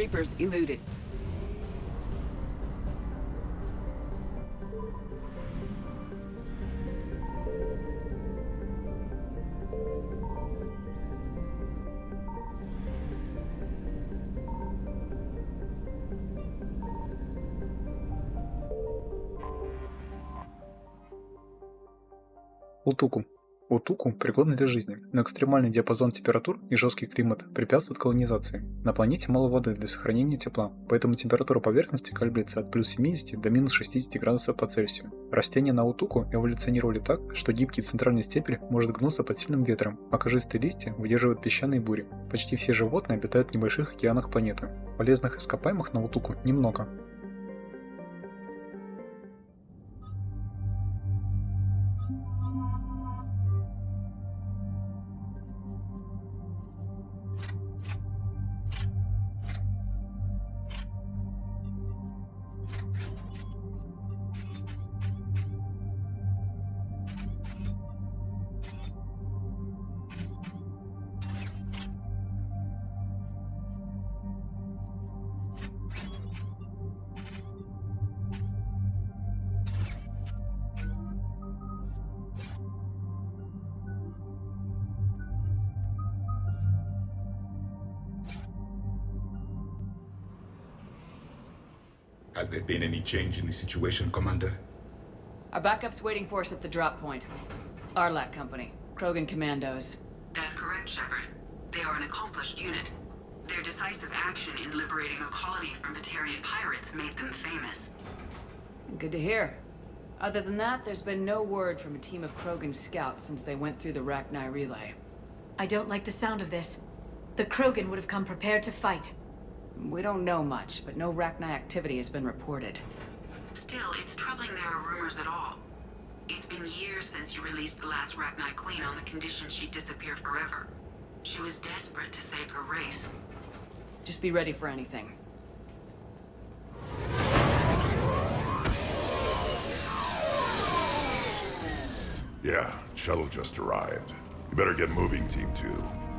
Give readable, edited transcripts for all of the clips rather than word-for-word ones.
Reapers eluded. Утуку. Утуку пригодна для жизни, но экстремальный диапазон температур и жесткий климат препятствуют колонизации. На планете мало воды для сохранения тепла, поэтому температура поверхности колеблется от плюс 70 до минус 60 градусов по Цельсию. Растения на Утуку эволюционировали так, что гибкий центральный стебель может гнуться под сильным ветром, а кожистые листья выдерживают песчаные бури. Почти все животные обитают в небольших океанах планеты. Полезных ископаемых на Утуку немного. Has there been any change in the situation, Commander? Our backup's waiting for us at the drop point. Aralach Company, Krogan Commandos. That's correct, Shepard. They are an accomplished unit. Their decisive action in liberating a colony from Batarian pirates made them famous. Good to hear. Other than that, there's been no word from a team of Krogan scouts since they went through the Rachni relay. I don't like the sound of this. The Krogan would have come prepared to fight. We don't know much, but no Rachni activity has been reported. Still, it's troubling there are rumors at all. It's been years since you released the last Rachni Queen on the condition she'd disappear forever. She was desperate to save her race. Just be ready for anything. Yeah, shuttle just arrived. You better get moving, Team 2.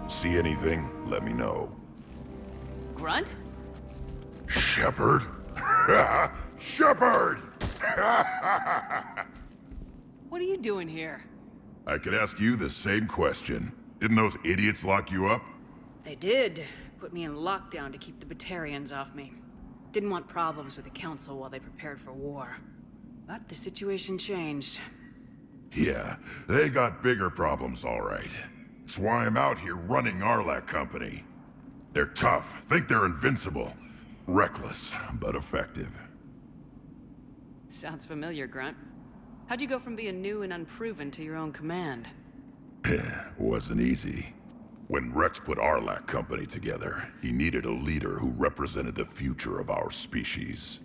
See anything, let me know. Grunt? Shepard? Shepard! What are you doing here? I could ask you the same question. Didn't those idiots lock you up? They did. Put me in lockdown to keep the Batarians off me. Didn't want problems with the Council while they prepared for war. But the situation changed. Yeah, they got bigger problems, all right. That's why I'm out here running Aralach Company. They're tough, think they're invincible. Reckless, but effective. Sounds familiar, Grunt. How'd you go from being new and unproven to your own command? Wasn't easy. When Rex put Aralach Company together, he needed a leader who represented the future of our species.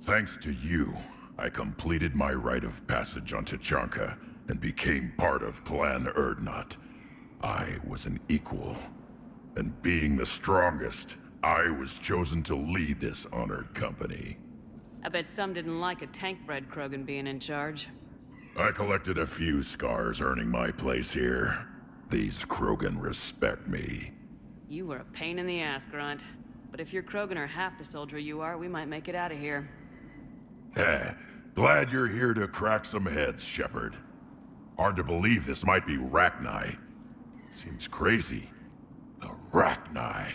Thanks to you, I completed my rite of passage on Tachanka and became part of Clan Erdnot. I was an equal. And being the strongest, I was chosen to lead this honored company. I bet some didn't like a tank-bred Krogan being in charge. I collected a few scars earning my place here. These Krogan respect me. You were a pain in the ass, Grunt. But if your Krogan are half the soldier you are, we might make it out of here. Glad you're here to crack some heads, Shepard. Hard to believe this might be Rachni. Seems crazy. The Rachni.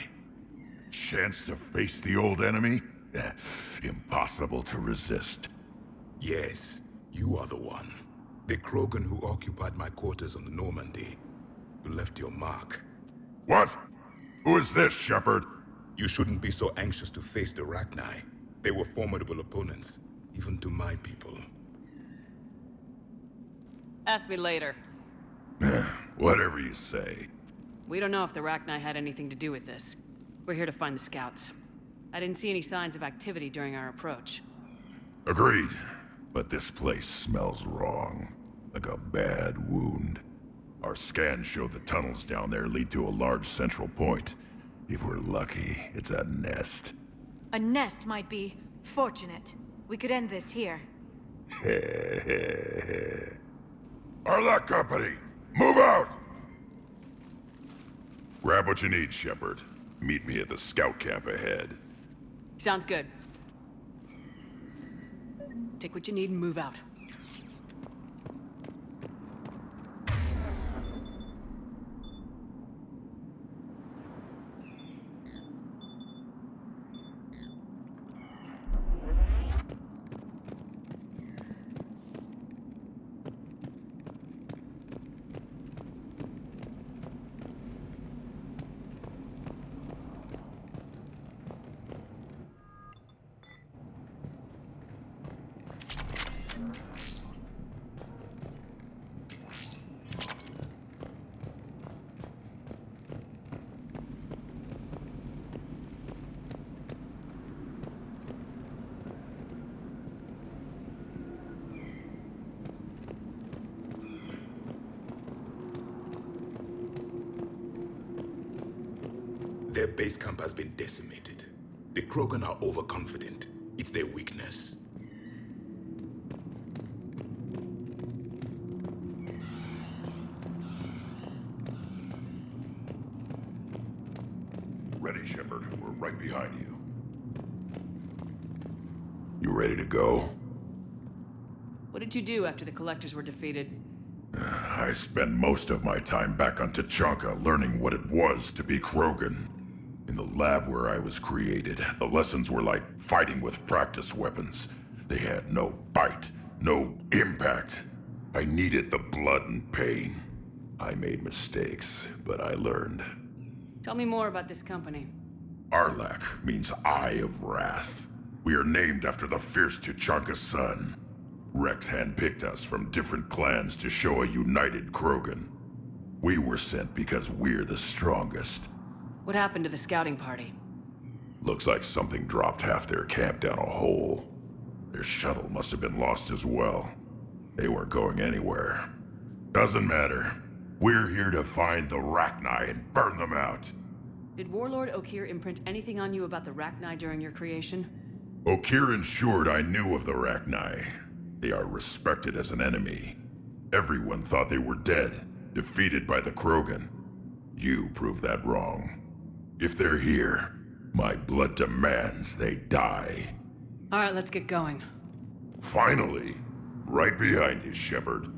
A chance to face the old enemy? Impossible to resist. Yes, you are the one. The Krogan who occupied my quarters on the Normandy. You left your mark. What? Who is this, Shepard? You shouldn't be so anxious to face the Rachni. They were formidable opponents, even to my people. Ask me later. Whatever you say. We don't know if the Rachni had anything to do with this. We're here to find the scouts. I didn't see any signs of activity during our approach. Agreed. But this place smells wrong. Like a bad wound. Our scans show the tunnels down there lead to a large central point. If we're lucky, it's a nest. A nest might be fortunate. We could end this here. Aralach Company, move out! Grab what you need, Shepard. Meet me at the scout camp ahead. Sounds good. Take what you need and move out. Their base camp has been decimated. The Krogan are overconfident. It's their weakness. Ready, Shepard. We're right behind you. You ready to go? What did you do after the Collectors were defeated? I spent most of my time back on Tachanka learning what it was to be Krogan. In the lab where I was created, the lessons were like fighting with practice weapons. They had no bite, no impact. I needed the blood and pain. I made mistakes, but I learned. Tell me more about this company. Aralach means Eye of Wrath. We are named after the fierce Tachanka sun. Rex handpicked us from different clans to show a united Krogan. We were sent because we're the strongest. What happened to the scouting party? Looks like something dropped half their camp down a hole. Their shuttle must have been lost as well. They weren't going anywhere. Doesn't matter. We're here to find the rachni and burn them out. Did Warlord Okeer imprint anything on you about the rachni during your creation? Okeer ensured I knew of the rachni. They are respected as an enemy. Everyone thought they were dead, defeated by the Krogan. You proved that wrong. If they're here, my blood demands they die. All right, let's get going. Finally, right behind you, Shepard.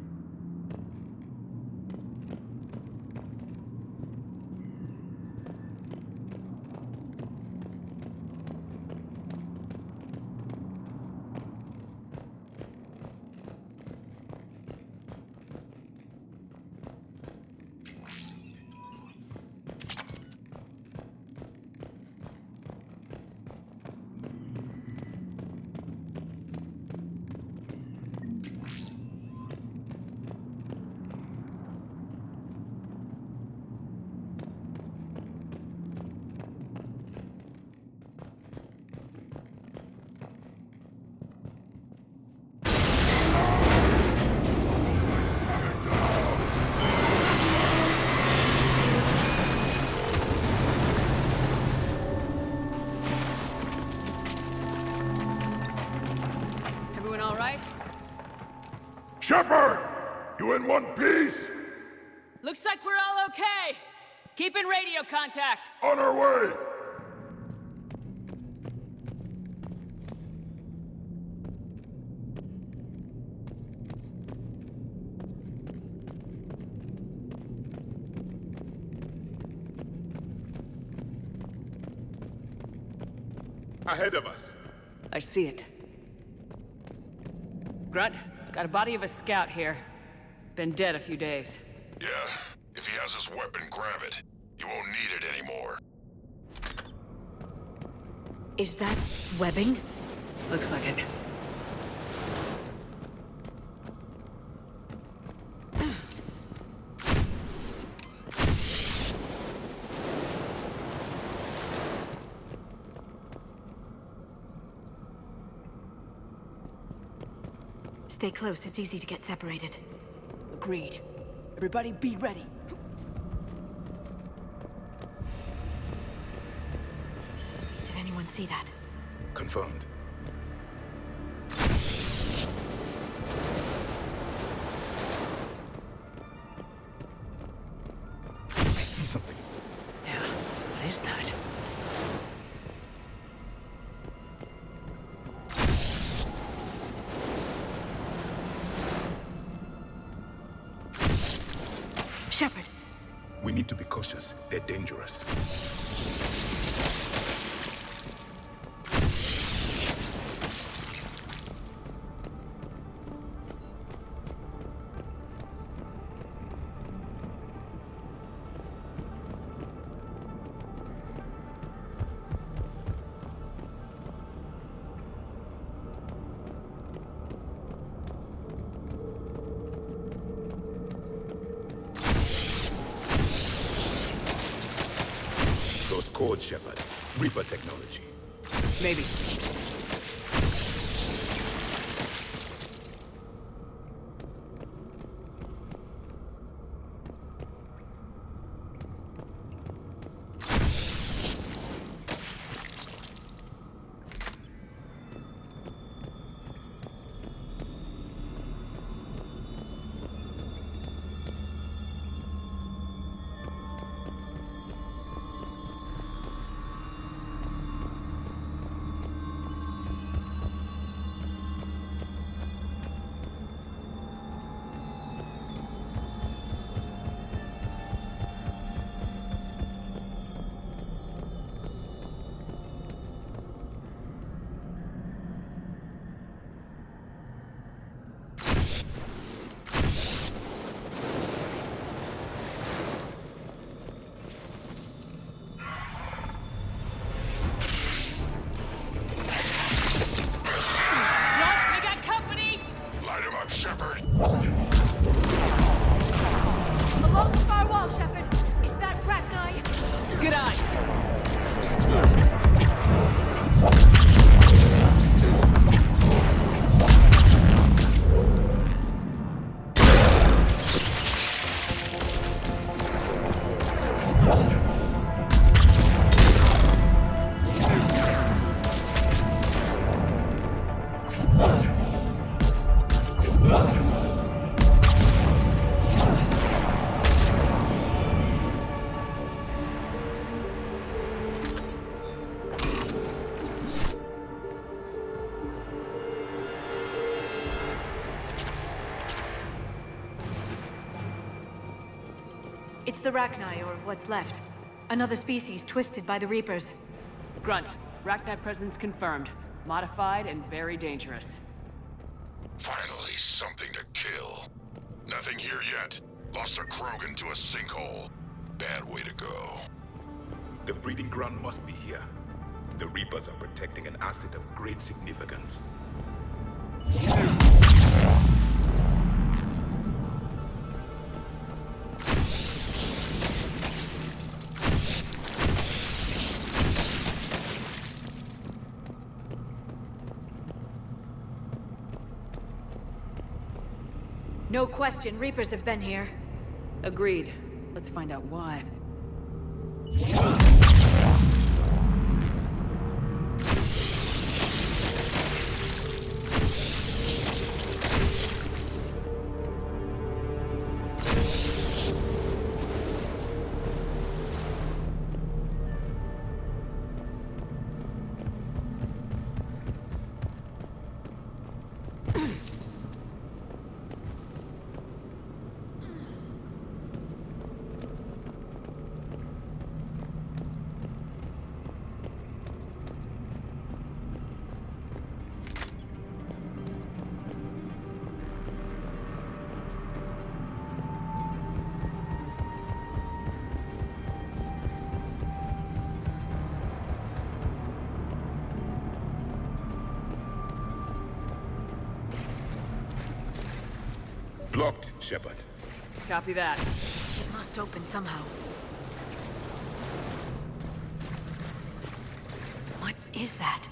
Shepard! You in one piece? Looks like we're all okay. Keep in radio contact. On our way! Ahead of us. I see it. Grunt, got a body of a scout here. Been dead a few days. Yeah, if he has his weapon, grab it. You won't need it anymore. Is that webbing? Looks like it. Stay close, it's easy to get separated. Agreed. Everybody be ready. Did anyone see that? Confirmed. I see something. Yeah, what is that? Shepard. We need to be cautious. They're dangerous. Code Shepard. Reaper technology. Maybe. Along the far wall, Shepard. Is that rachni? Good eye. It's the rachni, or what's left. Another species twisted by the Reapers. Grunt. Rachni presence confirmed. Modified and very dangerous. Finally, something to kill. Nothing here yet. Lost a Krogan to a sinkhole. Bad way to go. The breeding ground must be here. The Reapers are protecting an asset of great significance. No question, Reapers have been here. Agreed. Let's find out why. Blocked, Shepard. Copy that. It must open somehow. What is that?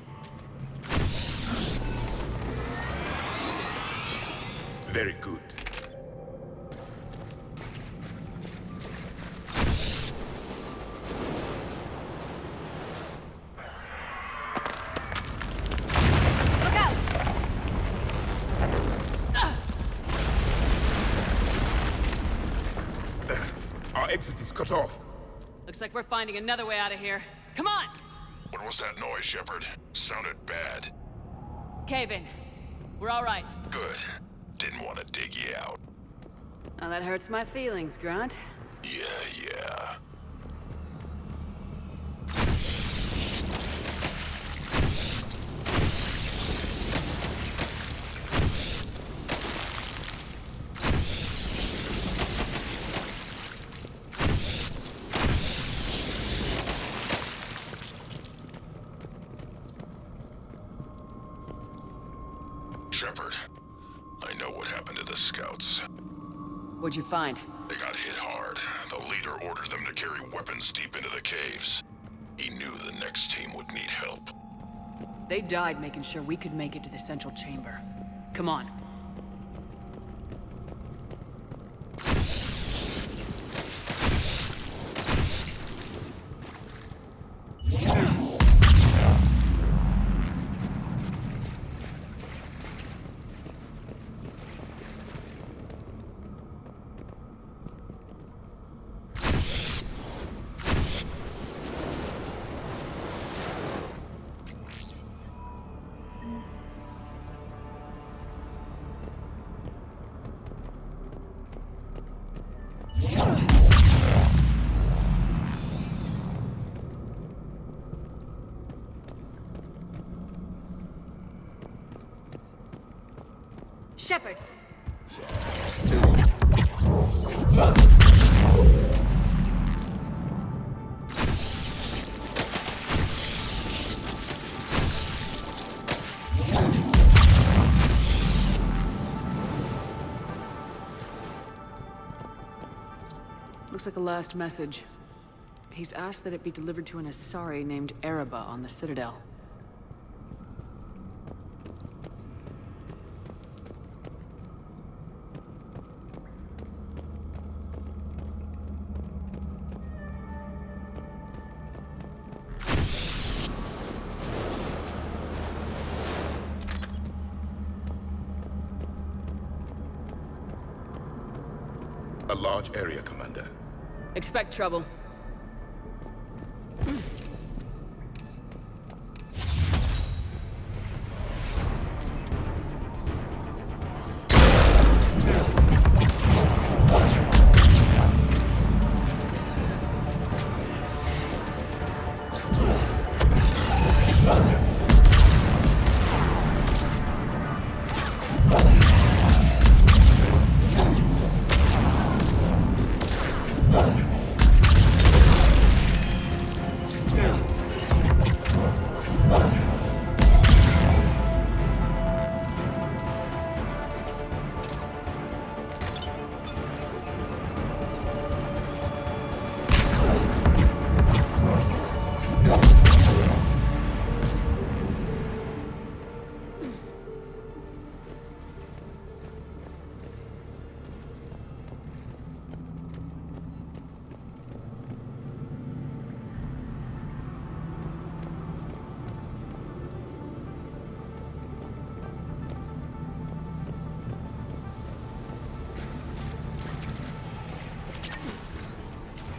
Very good. Look out! Our exit is cut off. Looks like we're finding another way out of here. Come on! What was that noise, Shepard? Sounded bad. Cave in. We're all right. Good. Didn't want to dig you out. Now that hurts my feelings, Grunt. Yeah. Shepard, I know what happened to the scouts. What'd you find? They got hit hard. The leader ordered them to carry weapons deep into the caves. He knew the next team would need help. They died making sure we could make it to the central chamber. Come on. Shepard! Looks like a last message. He's asked that it be delivered to an Asari named Ereba on the Citadel. A large area, Commander. Expect trouble.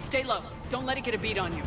Stay low. Don't let it get a beat on you.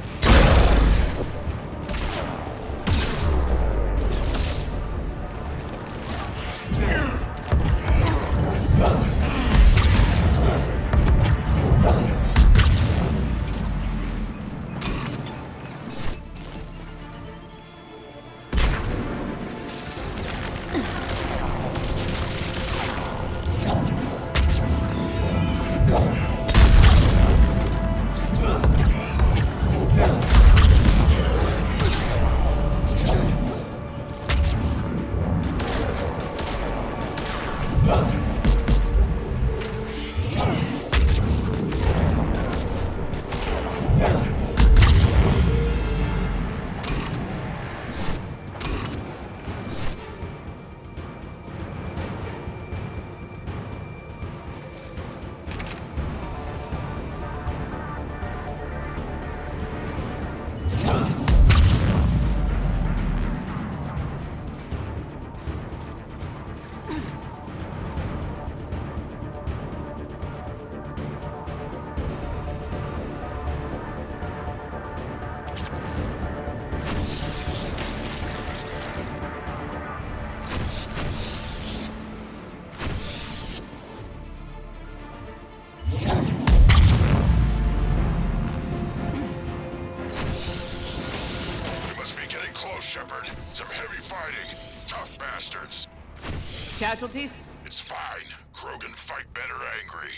casualties? It's fine. Krogan fight better angry.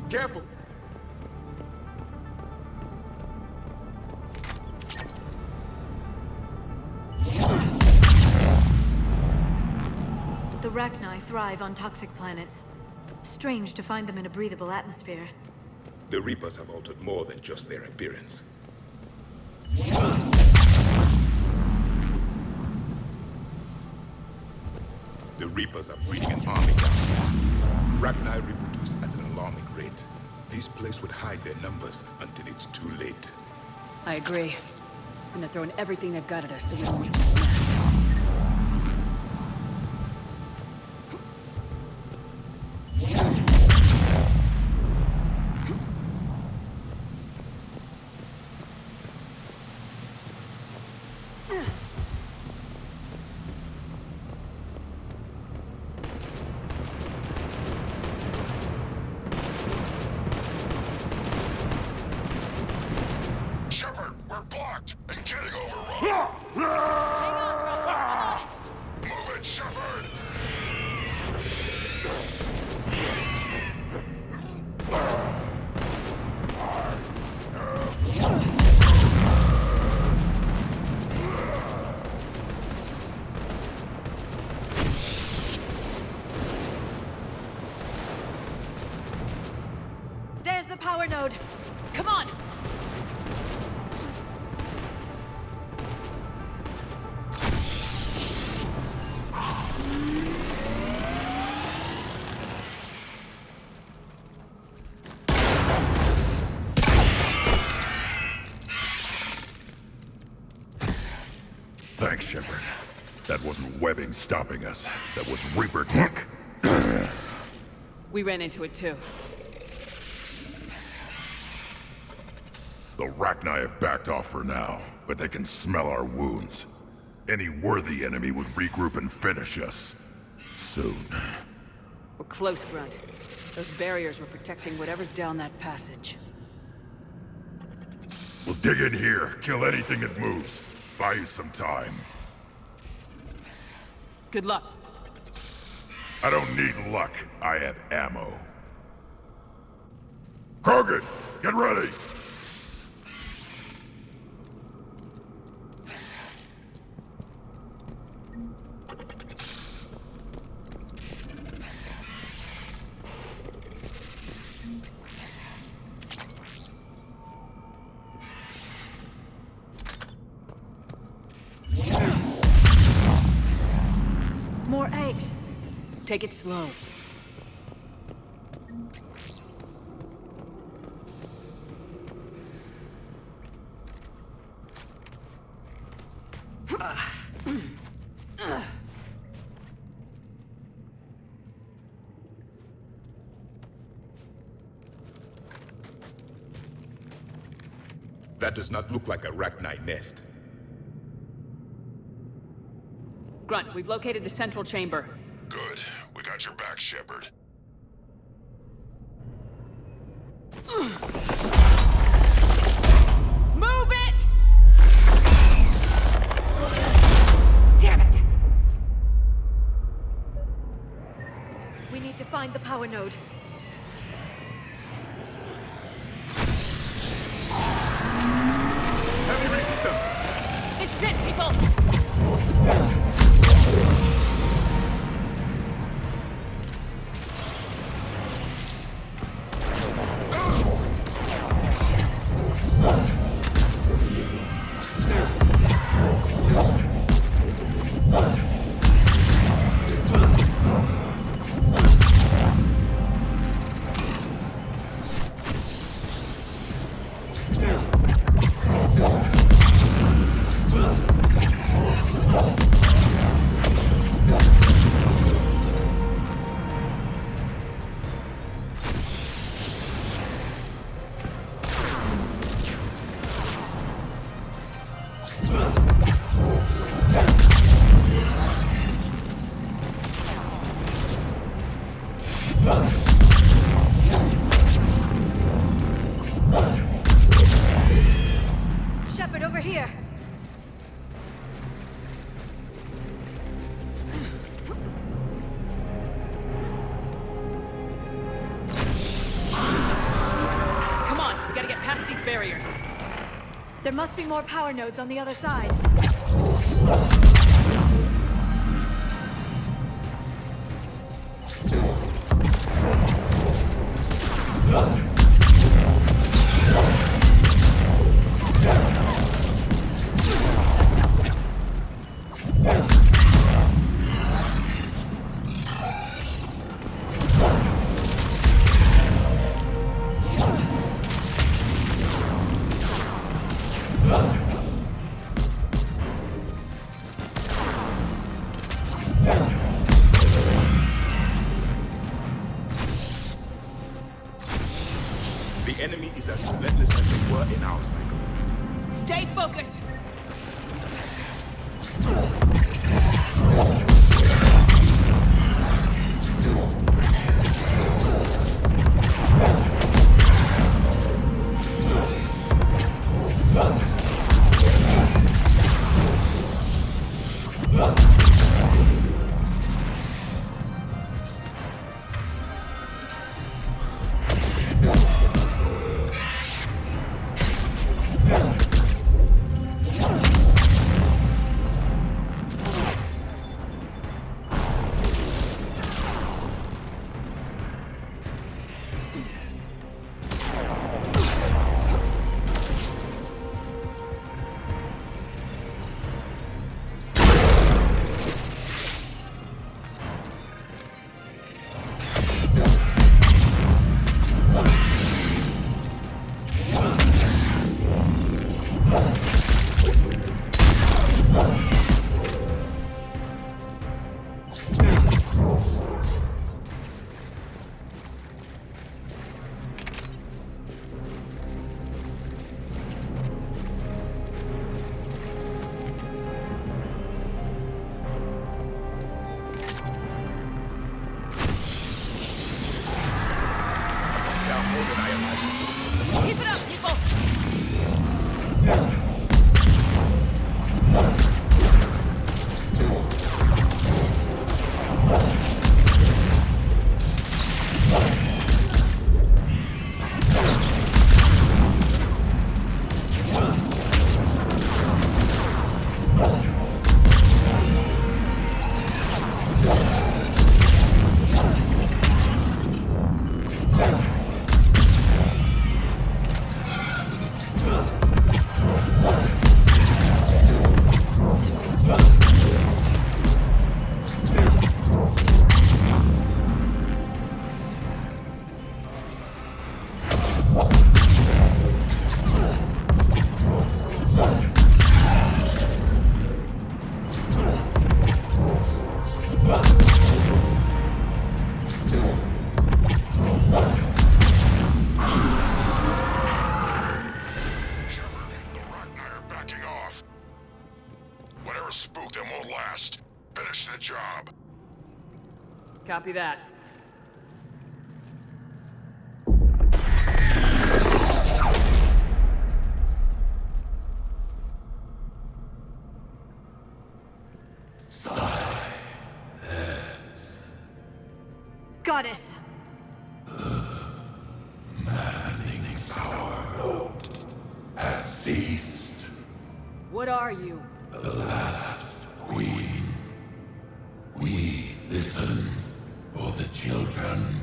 Careful! The rachni thrive on toxic planets. Strange to find them in a breathable atmosphere. The Reapers have altered more than just their appearance. The Reapers are breeding an army down. Rachni reproduce at an alarming rate. This place would hide their numbers until it's too late. I agree. And they're throwing everything they've got at us so we don't reach the nest. Shepard, we're blocked and getting overrun. Move it, Shepard! There's the power node. Come on! Thanks, Shepard. That wasn't webbing stopping us. That was Reaper tech. We ran into it too. The Rachni have backed off for now, but they can smell our wounds. Any worthy enemy would regroup and finish us. Soon. We're close, Grunt. Those barriers were protecting whatever's down that passage. We'll dig in here, kill anything that moves. Buy you some time. Good luck. I don't need luck. I have ammo. Krogan, get ready! More eggs. Take it slow. That does not look like a Rachni nest. Grunt, we've located the central chamber. Good. We got your back, Shepard. Move it! Damn it! We need to find the power node. Heavy resistance! This is it, people! Shepard, over here. There must be more power nodes on the other side. The enemy is as relentless as they were in our cycle. Stay focused! Keep it up, people! Spook them won't last. Finish the job. Copy that. Goddess! Maddening's our note has ceased. What are you? The last queen. We listen for the children.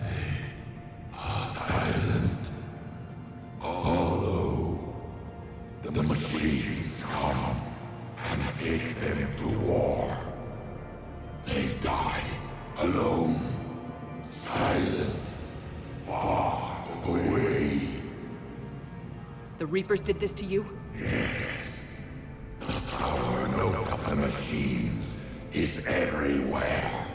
They are silent. Although the machines come and take them to war, they die alone, silent, far away. The Reapers did this to you? The sour note of the machines is everywhere.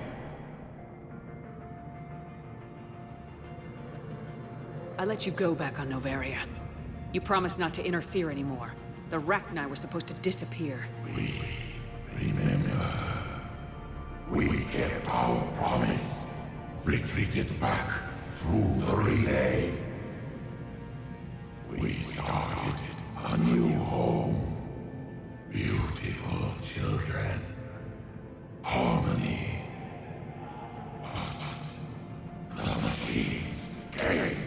I let you go back on Novaria. You promised not to interfere anymore. The Rachni were supposed to disappear. We remember. We kept our promise. Retreated back through the relay. We started a new home. Beautiful children. Harmony. But the machines came.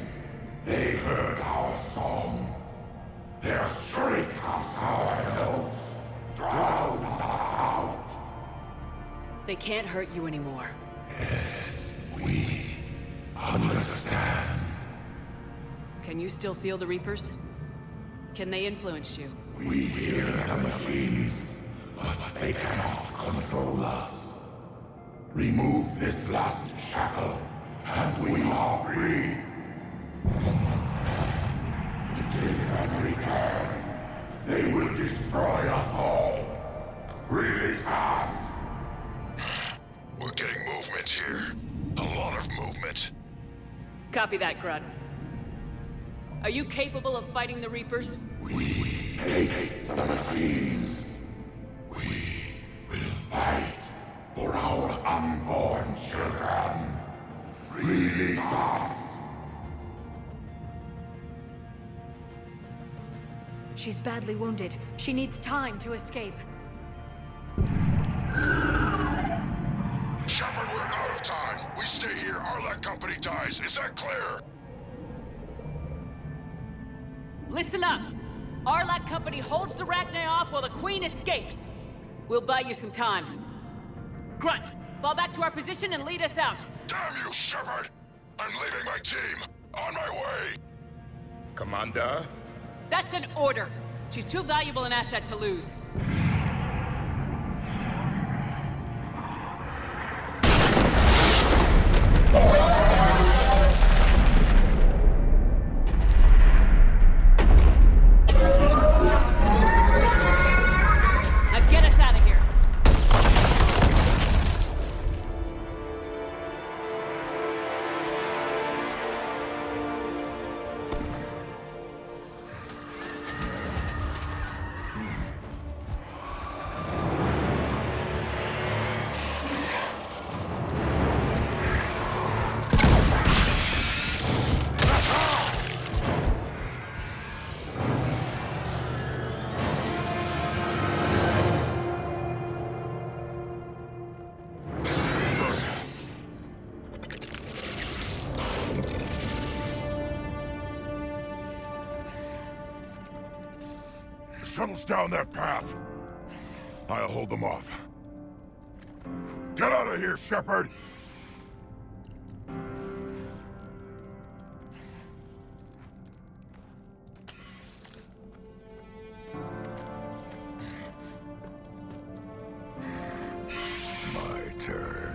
They heard our song. They can't hurt you anymore. Yes, we understand. Can you still feel the Reapers? Can they influence you? We hear the machines, but they cannot control us. Remove this last shackle, and we are free. The children return. They will destroy us all. Release us! We're getting movement here. A lot of movement. Copy that, Grunt. Are you capable of fighting the Reapers? We hate the machines. We will fight for our unborn children. Release us! She's badly wounded. She needs time to escape. Shepard, we're out of time. We stay here, Aralach Company dies. Is that clear? Listen up! Aralach Company holds the Rachni off while the Queen escapes. We'll buy you some time. Grunt, fall back to our position and lead us out. Damn you, Shepard! I'm leaving my team. On my way. Commander? That's an order. She's too valuable an asset to lose. Now get us out of here. Shuttles down that path. I'll hold them off. Get out of here, Shepard! My turn.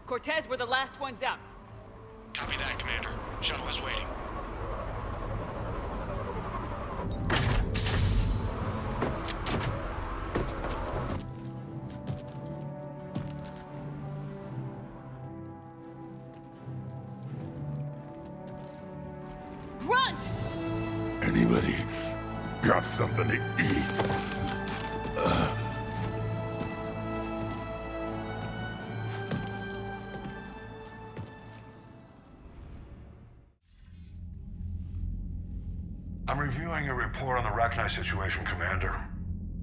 Cortez, we're the last ones out. Copy that, Commander. Shuttle is waiting. Grunt! Anybody got something to eat? I'm reviewing your report on the Rachni situation, Commander.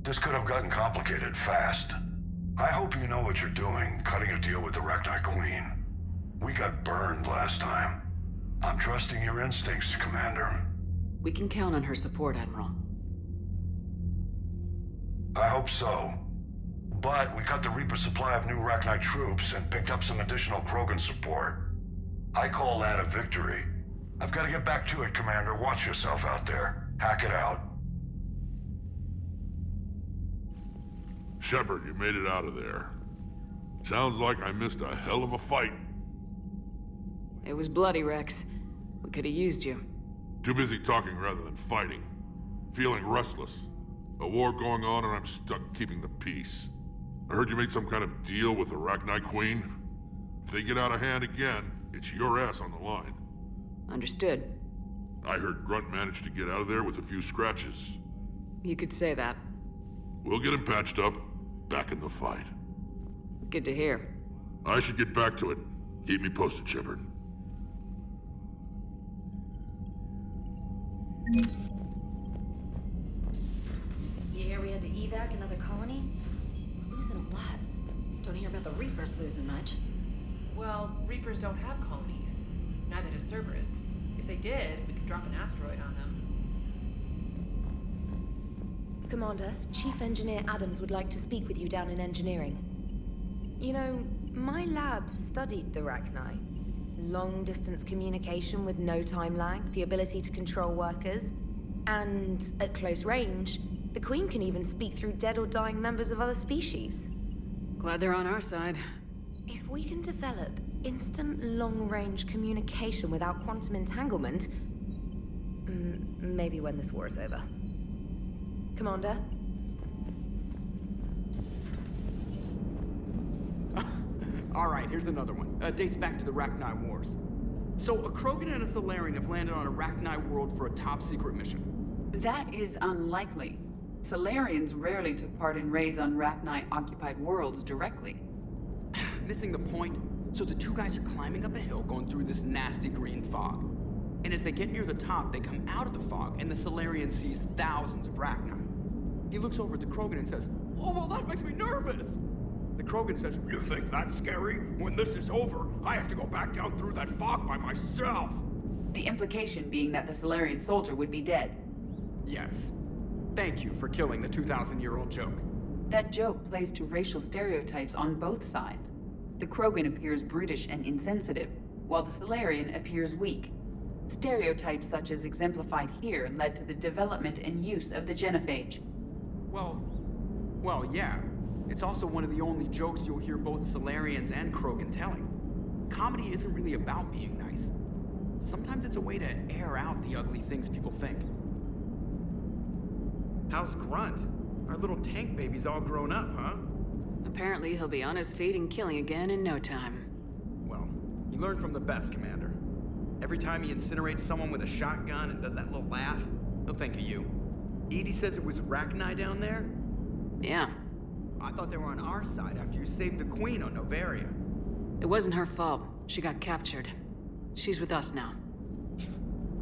This could have gotten complicated fast. I hope you know what you're doing, cutting a deal with the Rachni Queen. We got burned last time. I'm trusting your instincts, Commander. We can count on her support, Admiral. I hope so. But we cut the Reaper supply of new Rachni troops and picked up some additional Krogan support. I call that a victory. I've got to get back to it, Commander. Watch yourself out there. Hack it out. Shepard, you made it out of there. Sounds like I missed a hell of a fight. It was bloody, Rex. We could have used you. Too busy talking rather than fighting. Feeling restless. A war going on and I'm stuck keeping the peace. I heard you made some kind of deal with the Rachni Queen. If they get out of hand again, it's your ass on the line. Understood. I heard Grunt managed to get out of there with a few scratches. You could say that. We'll get him patched up, back in the fight. Good to hear. I should get back to it. Keep me posted, Shepard. You hear we had to evac another colony? We're losing a lot. Don't hear about the Reapers losing much. Well, Reapers don't have colonies. Neither does Cerberus. If they did, we could drop an asteroid on them. Commander, Chief Engineer Adams would like to speak with you down in engineering. You know, my lab studied the Rachni. Long-distance communication with no time lag, the ability to control workers, and at close range, the Queen can even speak through dead or dying members of other species. Glad they're on our side. If we can develop instant long-range communication without quantum entanglement, maybe when this war is over. Commander? Alright, here's another one. Dates back to the Rachni Wars. So, a Krogan and a Salarian have landed on a Rachni world for a top-secret mission. That is unlikely. Salarians rarely took part in raids on Rachni-occupied worlds directly. Missing the point? So the two guys are climbing up a hill going through this nasty green fog. And as they get near the top, they come out of the fog, and the Salarian sees thousands of Rachni. He looks over at the Krogan and says, "Oh, well, that makes me nervous!" The Krogan says, "You think that's scary? When this is over, I have to go back down through that fog by myself!" The implication being that the Salarian soldier would be dead. Yes. Thank you for killing the 2,000-year-old joke. That joke plays to racial stereotypes on both sides. The Krogan appears brutish and insensitive, while the Salarian appears weak. Stereotypes such as exemplified here led to the development and use of the genophage. Well, yeah. It's also one of the only jokes you'll hear both Salarians and Krogan telling. Comedy isn't really about being nice. Sometimes it's a way to air out the ugly things people think. How's Grunt? Our little tank baby's all grown up, huh? Apparently he'll be on his feet and killing again in no time. Well, he learned from the best, Commander. Every time he incinerates someone with a shotgun and does that little laugh, he'll think of you. Edie says it was Rachni down there? Yeah. I thought they were on our side after you saved the Queen on Novaria. It wasn't her fault. She got captured. She's with us now.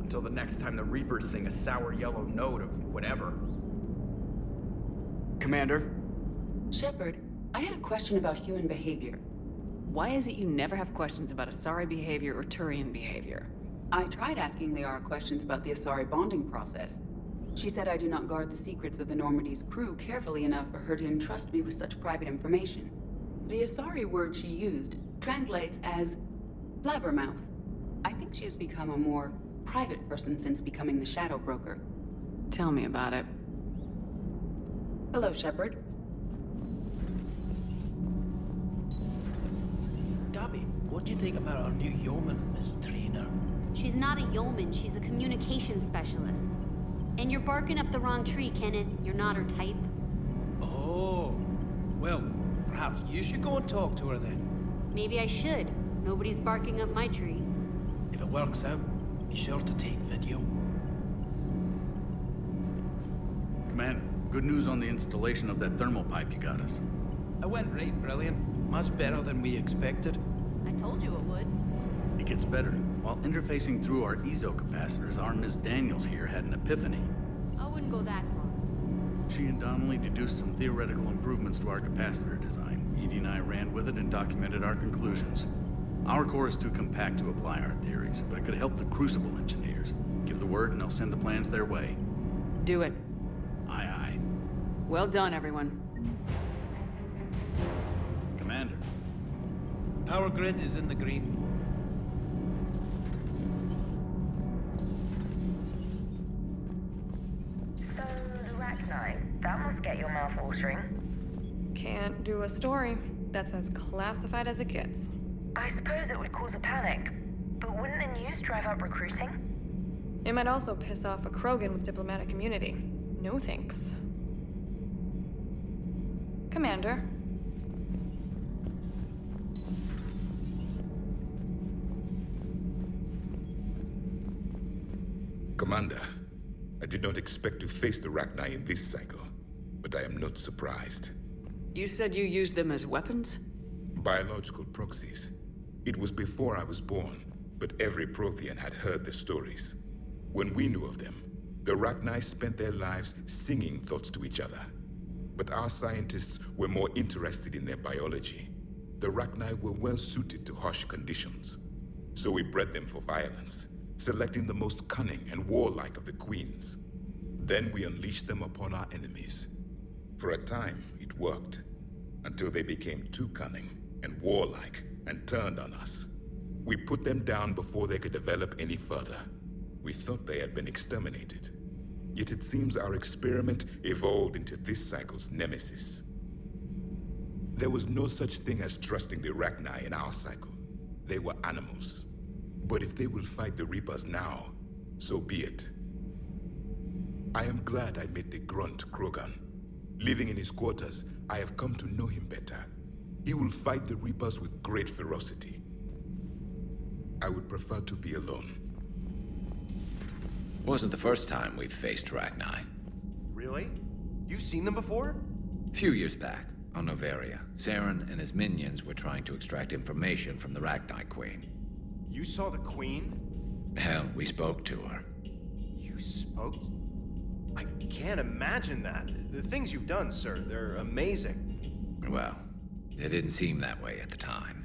Until the next time the Reapers sing a sour yellow note of whatever. Commander? Shepard, I had a question about human behavior. Why is it you never have questions about Asari behavior or Turian behavior? I tried asking Liara questions about the Asari bonding process. She said I do not guard the secrets of the Normandy's crew carefully enough for her to entrust me with such private information. The Asari word she used translates as blabbermouth. I think she has become a more private person since becoming the Shadow Broker. Tell me about it. Hello, Shepard. Gabby, what do you think about our new yeoman, Miss Trainer? She's not a yeoman, she's a communication specialist. And you're barking up the wrong tree, Kenneth. You're not her type. Oh, well, perhaps you should go and talk to her then. Maybe I should. Nobody's barking up my tree. If it works out, be sure to take video. Commander, good news on the installation of that thermal pipe you got us. It went right brilliant. Much better than we expected. I told you it would. It gets better. While interfacing through our ezo capacitors, our Miss Daniels here had an epiphany. I wouldn't go that far. She and Donnelly deduced some theoretical improvements to our capacitor design. Edie and I ran with it and documented our conclusions. Our core is too compact to apply our theories, but it could help the Crucible engineers. Give the word and they'll send the plans their way. Do it. Aye, aye. Well done, everyone. Commander. Power grid is in the green. So, the Rachni, that must get your mouth watering. Can't do a story. That's as classified as it gets. I suppose it would cause a panic, but wouldn't the news drive up recruiting? It might also piss off a Krogan with diplomatic immunity. No thanks. Commander. Commander, I did not expect to face the Rachni in this cycle, but I am not surprised. You said you used them as weapons? Biological proxies. It was before I was born, but every Prothean had heard the stories. When we knew of them, the Rachni spent their lives singing thoughts to each other. But our scientists were more interested in their biology. The Rachni were well suited to harsh conditions. So we bred them for violence, selecting the most cunning and warlike of the queens. Then we unleashed them upon our enemies. For a time, it worked, until they became too cunning and warlike and turned on us. We put them down before they could develop any further. We thought they had been exterminated. Yet it seems our experiment evolved into this cycle's nemesis. There was no such thing as trusting the Rachni in our cycle. They were animals. But if they will fight the Reapers now, so be it. I am glad I met the grunt Krogan. Living in his quarters, I have come to know him better. He will fight the Reapers with great ferocity. I would prefer to be alone. Wasn't the first time we've faced Rachni. Really? You've seen them before? A few years back, on Noveria, Saren and his minions were trying to extract information from the Rachni Queen. You saw the Queen? Hell, we spoke to her. You spoke? I can't imagine that. The things you've done, sir, they're amazing. Well, it didn't seem that way at the time.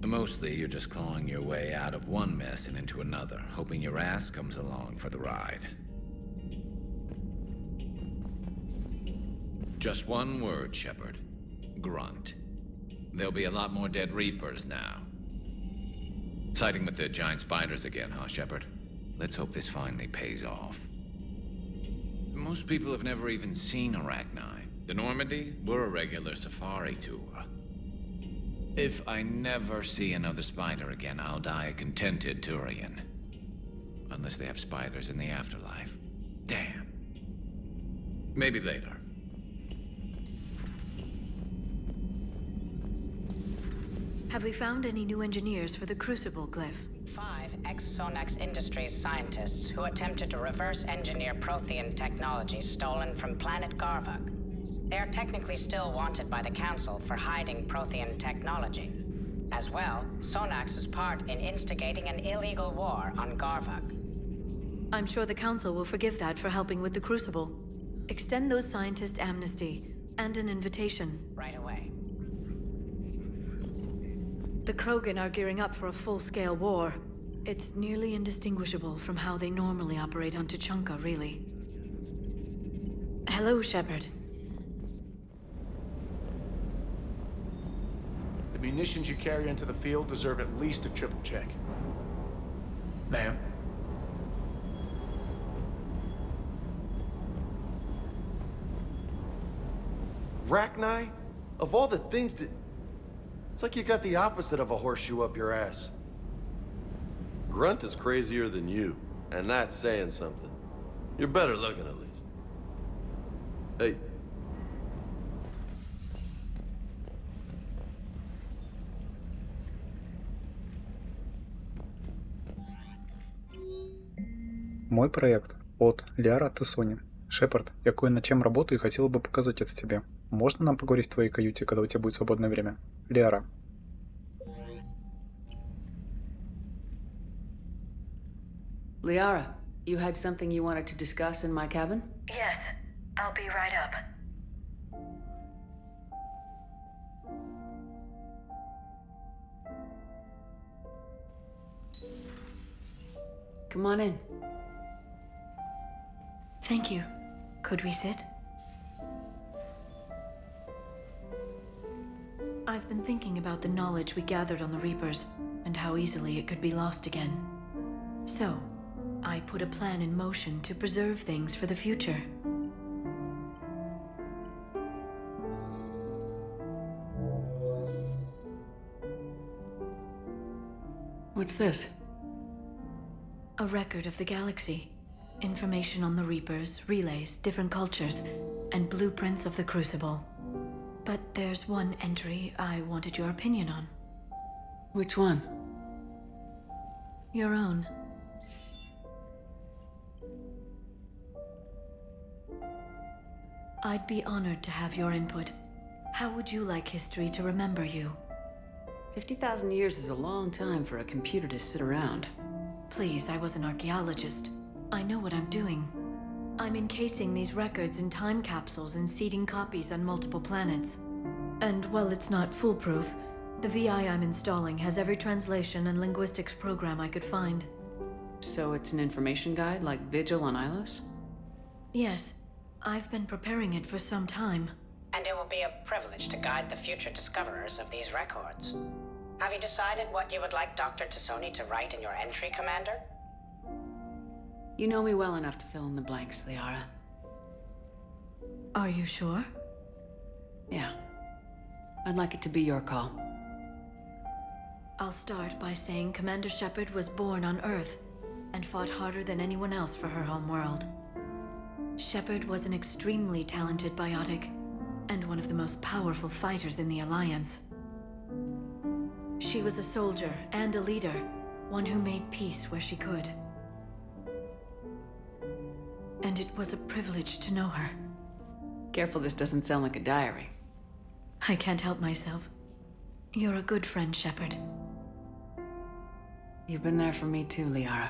Mostly, you're just clawing your way out of one mess and into another, hoping your ass comes along for the ride. Just one word, Shepard. Grunt. There'll be a lot more dead Reapers now. Siding with the giant spiders again, huh, Shepard? Let's hope this finally pays off. Most people have never even seen Arachni. The Normandy, we're a regular safari tour. If I never see another spider again, I'll die a contented Turian. Unless they have spiders in the afterlife. Damn. Maybe later. Have we found any new engineers for the Crucible glyph? 5 ex-Sonax Industries scientists who attempted to reverse engineer Prothean technology stolen from planet Garvug. They are technically still wanted by the Council for hiding Prothean technology. As well, Sonax's part in instigating an illegal war on Garvug. I'm sure the Council will forgive that for helping with the Crucible. Extend those scientists amnesty and an invitation. Right away. The Krogan are gearing up for a full-scale war. It's nearly indistinguishable from how they normally operate on Tuchanka, really. Hello, Shepard. The munitions you carry into the field deserve at least a triple check. Ma'am? Rachni? Of all the things that... It's like you got the opposite of a horseshoe up your ass. Grunt is crazier than you, and that's saying something. You're better looking, at least. Hey. Мой проект от Лиара Тессони. Шепард, я кое над чем работаю и хотела бы показать это тебе. Можно нам поговорить в твоей каюте, когда у тебя будет свободное время? Лиара. Liara, you had something you wanted to discuss in my cabin? Yes, I'll be right up. Come on in. Thank you. Could we sit? I've been thinking about the knowledge we gathered on the Reapers, and how easily it could be lost again. So, I put a plan in motion to preserve things for the future. What's this? A record of the galaxy. Information on the Reapers, relays, different cultures, and blueprints of the Crucible. But there's one entry I wanted your opinion on. Which one? Your own. I'd be honored to have your input. How would you like history to remember you? 50,000 years is a long time for a computer to sit around. Please, I was an archaeologist. I know what I'm doing. I'm encasing these records in time capsules and seeding copies on multiple planets. And while it's not foolproof, the VI I'm installing has every translation and linguistics program I could find. So it's an information guide like Vigil on Ilos? Yes. I've been preparing it for some time. And it will be a privilege to guide the future discoverers of these records. Have you decided what you would like Dr. T'Soni to write in your entry, Commander? You know me well enough to fill in the blanks, Liara. Are you sure? Yeah. I'd like it to be your call. I'll start by saying Commander Shepard was born on Earth and fought harder than anyone else for her home world. Shepard was an extremely talented biotic and one of the most powerful fighters in the Alliance. She was a soldier and a leader, one who made peace where she could. And it was a privilege to know her. Careful this doesn't sound like a diary. I can't help myself. You're a good friend, Shepard. You've been there for me too, Liara.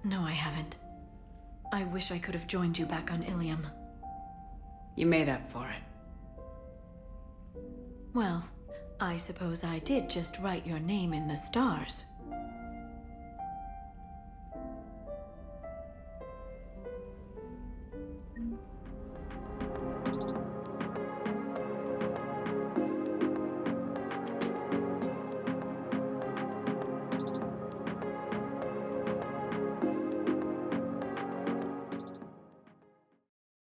No, I haven't. I wish I could have joined you back on Ilium. You made up for it. Well, I suppose I did just write your name in the stars.